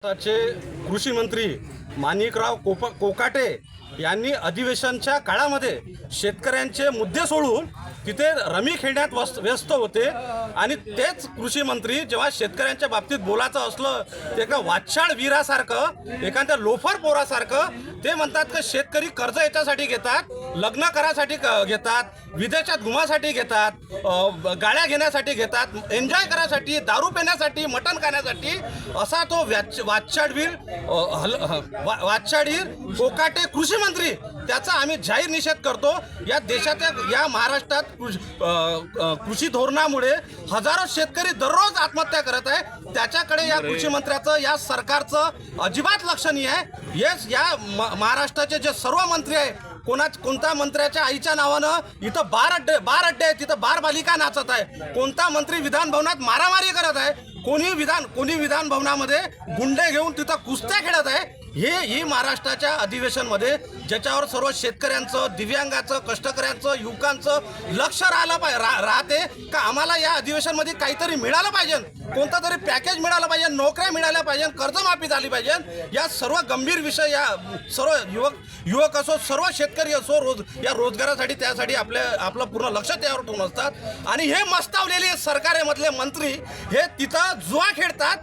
चे कृषी मंत्री माणिकराव कोकाटे यांनी अधिवेशनच्या काळामध्ये शेतकऱ्यांचे मुद्दे सोडून तिथे रमी खेळण्यात व्यस्त होते आणि तेच कृषी मंत्री जेव्हा शेतकऱ्यांच्या बाबतीत बोलायचं असलं ते एका वाचाळ वीरासारखं एखाद्या लोफर पोरासारखं ते म्हणतात की शेतकरी कर्ज याच्यासाठी घेतात, लग्न करासाठी घेतात, विदेशात घुमासाठी घेतात, गाड्या घेण्यासाठी घेतात, एन्जॉय करायसाठी, दारू पिण्यासाठी, मटण खाण्यासाठी असा तो वाचाळवीर कोकाटे कृषी मंत्री त्याचा आम्ही जाहीर निषेध करतो। या देशाच्या या महाराष्ट्रात कृषी धोरणामुळे हजारो शेतकरी दररोज आत्महत्या करत आहे। त्याच्याकडे या कृषी मंत्र्याचं या सरकारचं अजिबात लक्ष नाही आहे। या महाराष्ट्राचे जे सर्व मंत्री आहे कोणत्या मंत्र्याच्या आईच्या नावानं इथं बार अड्डे आहेत, तिथं बार बालिका नाचत आहे। कोणता मंत्री विधान भवनात मारामारी करत आहे, कोणी विधान भवनामध्ये गुंडे घेऊन तिथं कुस्त्या खेळत आहे। ही महाराष्ट्राच्या अधिवेशनमध्ये ज्याच्यावर सर्व शेतकऱ्यांचं, दिव्यांगाचं, कष्टकऱ्यांचं, युवकांचं लक्ष राहते का आम्हाला या अधिवेशनमध्ये काहीतरी मिळालं पाहिजे, कोणता तरी पॅकेज मिळालं पाहिजे, नोकऱ्या मिळाल्या पाहिजे, कर्जमाफी झाली पाहिजे। या सर्व गंभीर विषय या सर्व युवक असो, सर्व शेतकरी असो या रोजगारासाठी त्यासाठी आपलं पूर्ण लक्ष त्यावर ठेवून असतात। आणि हे मस्तावलेले सरकारमधले मंत्री हे तिथं जुआ खेळतात,